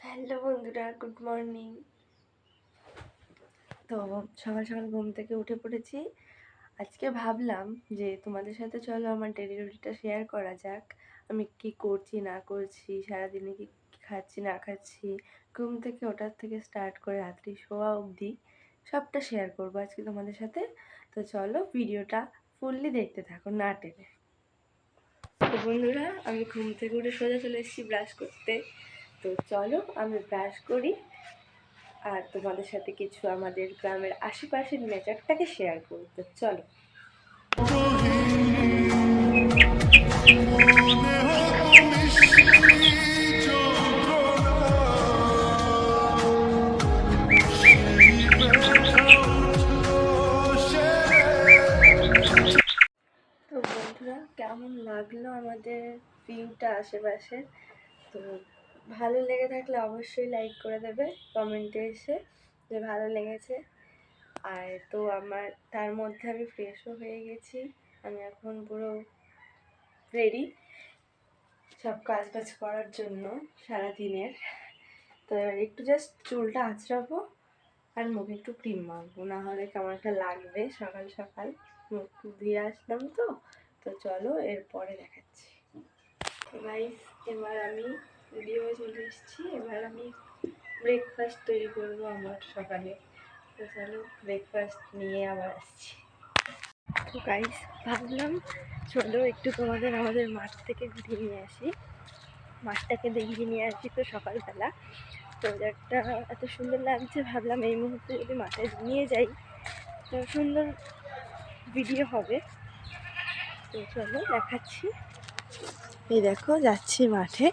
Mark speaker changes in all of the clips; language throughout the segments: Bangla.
Speaker 1: হ্যালো বন্ধুরা, গুড মর্নিং। তো সকাল সকাল ঘুম থেকে উঠে পড়েছি। আজকে ভাবলাম যে তোমাদের সাথে চলো আমার ডেলি রুটিনটা শেয়ার করা যাক। আমি কি করছি না করছি, সারাদিনে কি খাচ্ছি না খাচ্ছি, ঘুম থেকে ওঠার থেকে স্টার্ট করে রাত্রি শোয়া অবধি সবটা শেয়ার করবো আজকে তোমাদের সাথে। তো চলো ভিডিওটা ফুললি দেখতে থাকো, না টেনে। তো বন্ধুরা, আমি ঘুম থেকে উঠে সোজা চলে এসেছি ব্রাশ করতে। তো চলো আমি ব্রাশ করি আর তোমাদের সাথে কিছু আমাদের গ্রামের আশেপাশের নেচারটাকে শেয়ার করব। তো চলো। তো বন্ধুরা, কেমন লাগলো আমাদের ভিউটা আশেপাশে? তো ভালো লেগে থাকলে অবশ্যই লাইক করে দেবে কমেন্টে এসে যে ভালো লেগেছে। আর তো আমার তার মধ্যে আমি ফ্রেশও হয়ে গেছি। আমি এখন পুরো রেডি সব কাজ বাজ করার জন্য সারাদিনের। তো এবার একটু জাস্ট চুলটা আঁচড়াবো আর মুখে একটু ক্রিম মাখবো, না হলে কেমন একটা লাগবে। সকাল সকাল মুখ ধুয়ে আসলাম তো। তো চলো এরপরে দেখাচ্ছি। তো গাইস, এবার আমি রেডি হয়ে চলে এসেছি। এবার আমি ব্রেকফাস্ট তৈরি করবো আমার সকালে। তো চলো ব্রেকফাস্ট নিয়ে আবার আসছি। তো গাইস, ভাবলাম চলো একটু তোমাদের আমাদের মাঠ থেকে ঘুরিয়ে নিয়ে আসি, মাঠটাকে দেখিয়ে নিয়ে আসি। তো সকালবেলা তো ওয়েদারটা এত সুন্দর লাগছে, ভাবলাম এই মুহূর্তে যদি মাঠে নিয়ে যাই তো সুন্দর ভিডিও হবে। তো চলো দেখাচ্ছি। এই দেখো যাচ্ছি মাঠে।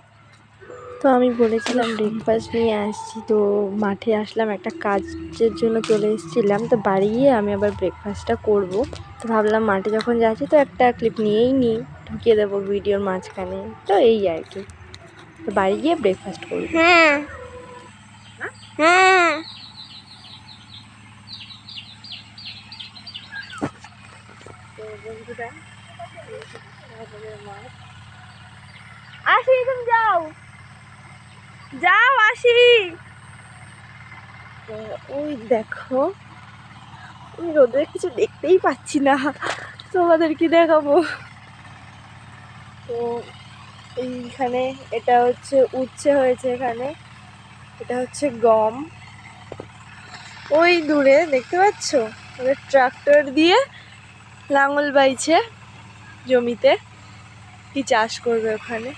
Speaker 1: তো আমি বলেছিলাম ব্রেকফাস্ট নিয়ে আসছি, তো মাঠে আসলাম একটা কাজের জন্য চলে এসেছিলাম। তো বাড়ি গিয়ে আমি আবার ব্রেকফাস্টটা করব। তো ভাবলাম মাঠে যখন যাচ্ছি তো একটা ক্লিপ নিয়েই নিই, ঢুকিয়ে দেবো ভিডিওর মাঝখানে। তো এই আর কি। তো বাড়ি গিয়ে ব্রেকফাস্ট করবো। হ্যাঁ হ্যাঁ। তো বন্ধুরা, মাঠ আসি, তুমি যাও যাও আসি। তো ওই দেখো, আমি রোদে কিছু দেখতেই পাচ্ছি না, তোমাদের কি দেখাবো। তো এইখানে এটা হচ্ছে উচ্ছে হয়েছে, এখানে এটা হচ্ছে গম। ওই দূরে দেখতে পাচ্ছ ওদের ট্রাক্টর দিয়ে লাঙল বাইছে জমিতে, কি চাষ করবে ওখানে।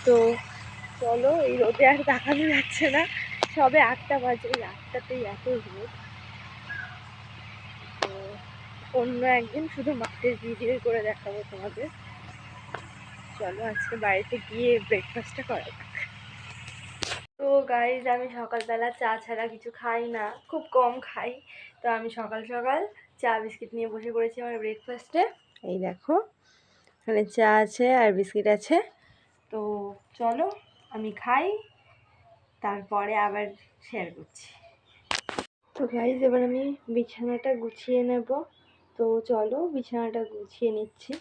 Speaker 1: তো চলো, এই রোদে আর দেখানো যাচ্ছে না, সবে 8টা বাজে, এই 8টাতেই এত রোদ। তো অন্য একদিন শুধু মাঠের ভিডিও করে দেখাবো তোমাদের। চলো আজকে বাড়িতে গিয়ে ব্রেকফাস্টটা করা যাক। তো গাইজ, আমি সকালবেলা চা ছাড়া কিছু খাই না, খুব কম খাই। তো আমি সকাল সকাল চা বিস্কিট নিয়ে বসে পড়েছি আমার ব্রেকফাস্টে। এই দেখো, এখানে চা আছে আর বিস্কিট আছে। তো চলো আমি খাই, তারপরে আবার শেয়ার করছি। তো গাইজ, এবার আমি বিছানাটা গুছিয়ে নেব। তো চলো বিছানাটা গুছিয়ে নিচ্ছি।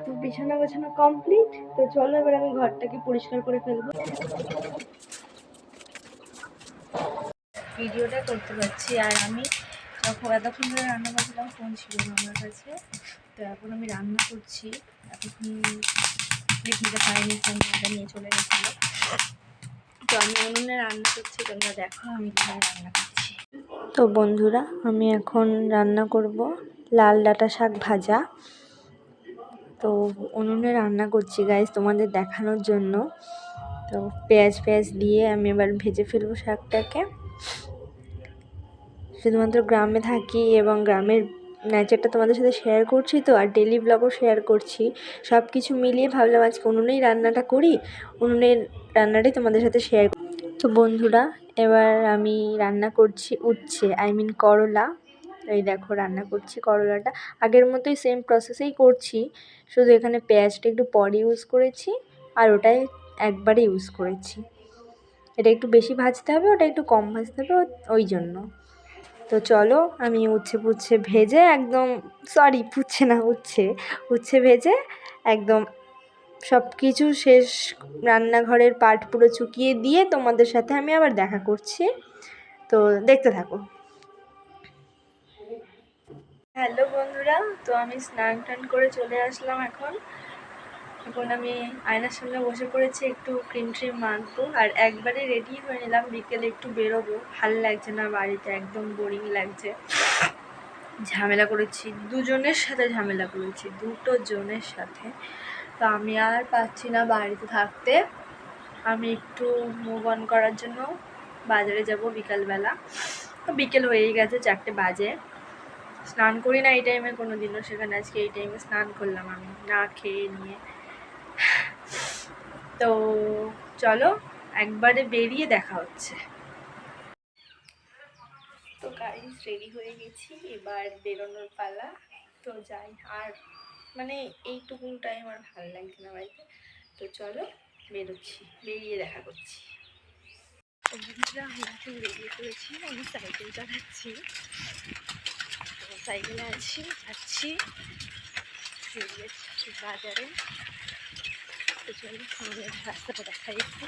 Speaker 1: তো বিছানা গোছানো কমপ্লিট। তো চলো এবার আমি ঘরটাকে পরিষ্কার করে ফেলবো। ভিডিওটা করতে পারছি, আর আমি যখন এতক্ষণ ধরে রান্না করছিলাম ফোন ছিল না আমার কাছে। তো এখন আমি রান্না করছি, এতক্ষণ ক্লিপ নিতে পারিনি, ফোনটা নিয়ে চলে গেছিলো। তো আমি উনুনে রান্না করছি, তোমরা দেখো আমি কীভাবে রান্না করছি। তো বন্ধুরা, আমি এখন রান্না করব লাল ডাঁটা শাক ভাজা। তো উনুনে রান্না করছি গাইজ তোমাদের দেখানোর জন্য। তো পেঁয়াজ দিয়ে আমি এবার ভেজে ফেলবো শাকটাকে। শুধুমাত্র গ্রামে থাকি এবং গ্রামের নেচারটা তোমাদের সাথে শেয়ার করছি, তো আর ডেলি ব্লগও শেয়ার করছি। সব কিছু মিলিয়ে ভাবলাম আজকে উনুনেই রান্নাটা করি, উনুনের রান্নাটাই তোমাদের সাথে শেয়ার। তো বন্ধুরা, এবার আমি রান্না করছি উচ্ছে, করলা। এই দেখো রান্না করছি করলাটা, আগের মতোই সেম প্রসেসেই করছি, শুধু এখানে পেঁয়াজটা একটু পরে ইউজ করেছি আর ওটাই একবারে ইউজ করেছি। এটা একটু বেশি ভাজতে হবে, ওটা একটু কম ভাজতে হবে, ওই জন্য। তো চলো আমি উচ্ছে ভেজে একদম, সরি পুচ্ছে না, উচ্ছে ভেজে একদম সব কিছু শেষ, রান্নাঘরের পাট পুরো চুকিয়ে দিয়ে তোমাদের সাথে আমি আবার দেখা করছি। তো দেখতে থাকো। হ্যালো বন্ধুরা, তো আমি স্নান টান করে চলে আসলাম। এখন আমি আয়নার সামনে বসে পড়েছি, একটু ক্রিম ট্রিম মাখবো আর একবারে রেডি হয়ে নিলাম। বিকেলে একটু বেরোবো, ভালো লাগছে না বাড়িতে, একদম বোরিং লাগছে। ঝামেলা করেছি, দুটো জনের সাথে। তো আমি আর পাচ্ছি না বাড়িতে থাকতে। আমি একটু মুভ অন করার জন্য বাজারে যাব বিকালবেলা। বিকেল হয়েই গেছে, 4টে বাজে। স্নান করি না এই টাইমে কোনো দিনও, সেখানে আজকে এই টাইমে স্নান করলাম আমি না খেয়ে নিয়ে। তো চলো একবারে বেরিয়ে দেখা হচ্ছে। তো গাইস রেডি হয়ে গেছি, এবার বেরোনোর পালা। তো যাই, আর মানে এইটুকু টাইম আর ভালো লাগছে না বাড়িতে। তো চলো বেরোচ্ছি, বেরিয়ে দেখা করছি। আমি এখন বেরিয়ে পড়েছি, আমি সাইকেল চালাচ্ছি। তো সাইকেলে যাচ্ছি বেরিয়েছি বাজারে। তো চলো আমাদের রাস্তাটা দেখাই একটু।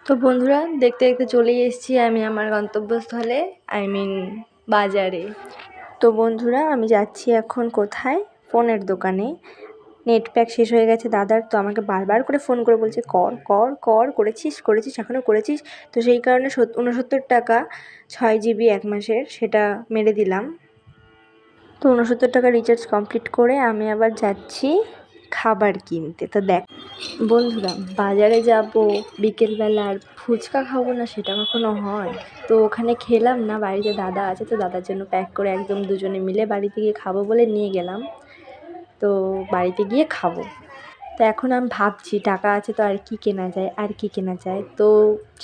Speaker 1: তো বন্ধুরা দেখতে দেখতে চলেই এসেছি আমি আমার গন্তব্যস্থলে, বাজারে। তো বন্ধুরা আমি যাচ্ছি এখন কোথায়, ফোনের দোকানে। নেট প্যাক শেষ হয়ে গেছে দাদার, তো আমাকে বারবার করে ফোন করে বলছে কর কর কর, করেছিস এখনও করেছিস। তো সেই কারণে 69 টাকা 6 জিবি 1 মাসের, সেটা মেরে দিলাম। তো 69 টাকা রিচার্জ কমপ্লিট করে আমি আবার যাচ্ছি খাবার কিনতে। তো দেখ বন্ধুরা, বাজারে যাব বিকেলবেলা আর ফুচকা খাবো না সেটা কখনো হয়? তো ওখানে খেলাম না, বাড়িতে দাদা আছে, তো দাদার জন্য প্যাক করে একদম দুজনে মিলে বাড়িতে গিয়ে খাবো বলে নিয়ে গেলাম। তো বাড়িতে গিয়ে খাবো। তো এখন আমি ভাবছি টাকা আছে তো আর কি কেনা যায়। তো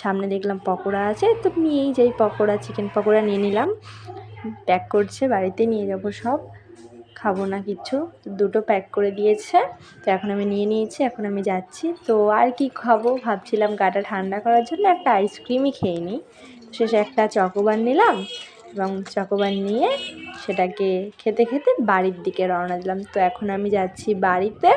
Speaker 1: সামনে দেখলাম পকোড়া আছে, তো নিয়েই যাই পকোড়া, চিকেন পকোড়া নিয়ে নিলাম। প্যাক করছে, বাড়িতে নিয়ে যাব সব, খাবো না কিছু। দুটো প্যাক করে দিয়েছে, তো এখন আমি নিয়ে নিয়েছি, এখন আমি যাচ্ছি। তো আর কি খাবো ভাবছিলাম, গাটা ঠান্ডা করার জন্য একটা আইসক্রিমই খেয়ে নিই। শেষে একটা চকোবার নিলাম, এবং চকোবার নিয়ে সেটাকে খেতে খেতে বাড়ির দিকে রওনা দিলাম। তো এখন আমি যাচ্ছি বাড়িতে।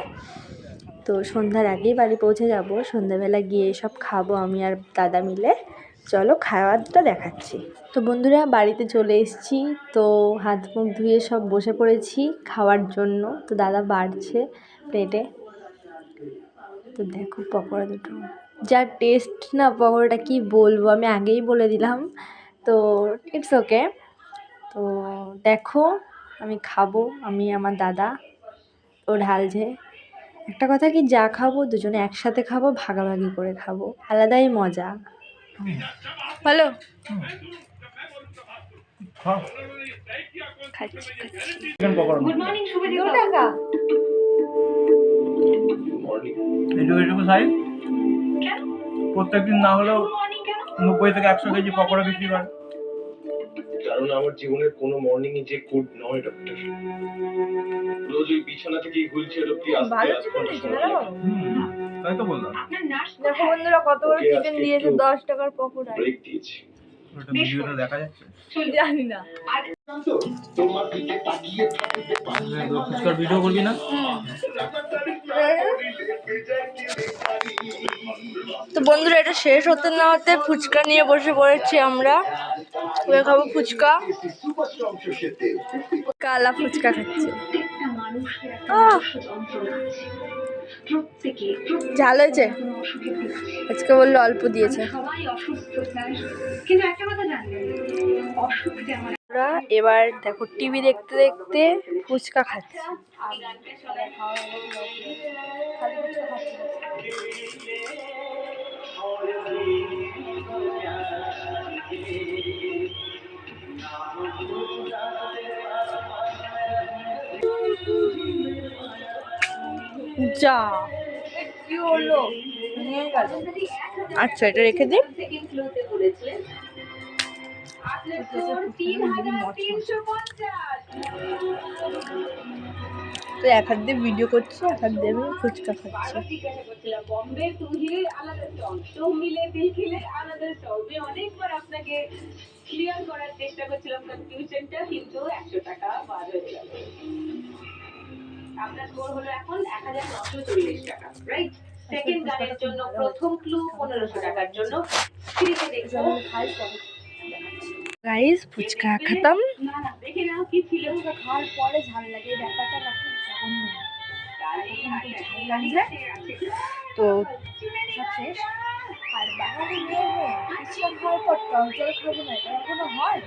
Speaker 1: তো সন্ধ্যার আগেই বাড়ি পৌঁছে যাব, সন্ধ্যাবেলা গিয়ে সব খাবো আমি আর দাদা মিলে। চলো খাওয়ারটা দেখাচ্ছি। তো বন্ধুরা বাড়িতে চলে এসেছি, তো হাত মুখ ধুয়ে সব বসে পড়েছি খাওয়ার জন্য। তো দাদা বাড়ছে প্লেটে। তো দেখো পকোড়া দুটো, যা টেস্ট না পকোড়াটা, কি বলবো, আমি আগেই বলে দিলাম। তো ইটস ওকে। তো দেখো আমি খাবো, আমি আমার দাদা ও ঢালছে। একটা কথা কি, যা খাবো দুজনে একসাথে খাবো, ভাগাভাগি করে খাবো, আলাদাই মজা। হ্যালো, খাচ্ছি।
Speaker 2: প্রত্যেকদিন না হলেও 90 থেকে 100 কেজি পকোড়া বিক্রি করে। কারণ আমার জীবনের কোনো মর্নিংই যে গুড নয় ডক্টর। রোজ ওই বিছানা থেকে হুইলচেয়ার অব্দি আসতে তাই তো বললাম।
Speaker 1: দেখো বন্ধুরা কত বড় চিকেন দিয়েছে, 10 টাকার পকোড়া।
Speaker 2: ব্রেক দিয়েছি। ওটা ভিডিওটা দেখা যাচ্ছে?
Speaker 1: জানি না।
Speaker 2: ফুচকার ভিডিও করবি না?
Speaker 1: তো বন্ধুরা এটা শেষ হতে না হতে ফুচকা নিয়ে বসে পড়েছি আমরা। এবার খাবো ফুচকা, কালা ফুচকা খাচ্ছে। ঝাল হয়েছে, আজকে বললো অল্প দিয়েছে। এবার দেখো টিভি দেখতে দেখতে ফুচকা খাচ্ছে। যা কি হলো, আচ্ছা এটা রেখে দিই। তো এক হাত দিয়ে ভিডিও করছি, এক হাত দিয়ে আমি ফুচকা খাচ্ছি।
Speaker 3: জিজ্ঞাসা করছিলাম বম্বে তুহিলের আলাদা স্টল, তহমিলে দিলখিলের আলাদা স্টল। আমি অনেকবার আপনাকে ক্লিয়ার করার চেষ্টা করছিলাম কনফিউশনটা, কিন্তু 100 টাকা বার হয়ে গেল। আপনার স্কোর হলো এখন 1940 টাকা, রাইট? সেকেন্ড গানের জন্য প্রথম ক্লু 1500 টাকার জন্য স্ক্রিনে দেখো।
Speaker 1: গাইস ফুচকা খেতাম,
Speaker 3: না না, দেখে নাও কি ছিল।
Speaker 1: খাওয়ার পরে ঝাল লাগে, এই ব্যাপারটা না খুব জঘন্য। তো সব শেষ, আর বাঙালি মেয়ে হয়ে ফুচকা খাওয়ার পর টক জল খাবো না, এটা কখনো হয়?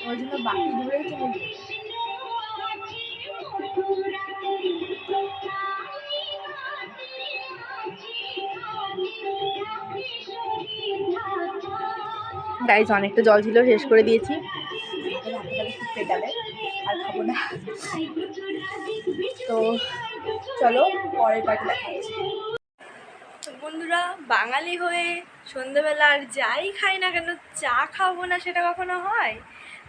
Speaker 1: ওই জন্য বাকি ধরেই চলে গেল। গাইজ অনেকটা জল ছিল, শেষ করে দিয়েছি। খুব পেটাবে, আর খাবো না। তো চলো পরের পার্টি দেখা হচ্ছে। তো বন্ধুরা, বাঙালি হয়ে সন্ধেবেলা আর যাই খাই না কেন চা খাবো না সেটা কখনো হয়?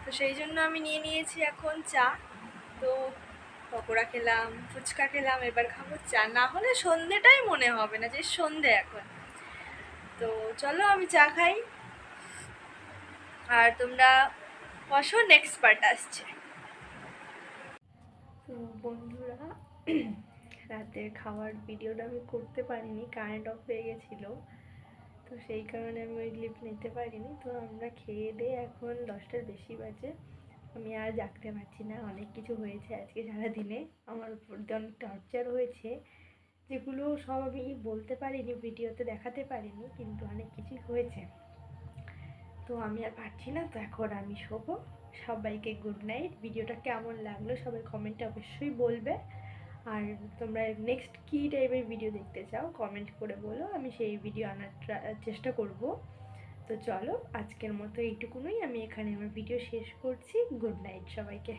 Speaker 1: তো সেই জন্য আমি নিয়ে নিয়েছি এখন চা। তো পকোড়া খেলাম, ফুচকা খেলাম, এবার খাবো চা। না হলে সন্ধেটাই মনে হবে না যে সন্ধে এখন। তো চলো আমি চা খাই, আর তোমরা বসো, নেক্সট পার্ট আসছে। তো বন্ধুরা, রাতের খাওয়ার ভিডিওটা আমি করতে পারিনি, কারেন্ট অফ হয়ে গেছিলো, তো সেই কারণে আমি ওই ক্লিপ নিতে পারিনি। তো আমরা খেয়ে দিয়ে এখন 10টার বেশি বাজে, আমি আর জাগতে পারছি না। অনেক কিছু হয়েছে আজকে সারাদিনে, আমার উপর দিয়ে অনেক টর্চার হয়েছে, যেগুলো সব আমি বলতে পারিনি, ভিডিওতে দেখাতে পারিনি, কিন্তু অনেক কিছুই হয়েছে। তো আমি আর পারছি না, তো এখন আমি শোবো। সবাইকে গুড নাইট। ভিডিওটা কেমন লাগলো সবাই কমেন্টে অবশ্যই বলবে, আর তোমরা নেক্সট কী টাইপের ভিডিও দেখতে চাও কমেন্ট করে বলো, আমি সেই ভিডিও আনার চেষ্টা করব। তো চলো আজকের মতো এইটুকুনই, আমি এখানে আমার ভিডিও শেষ করছি। গুড নাইট সবাইকে।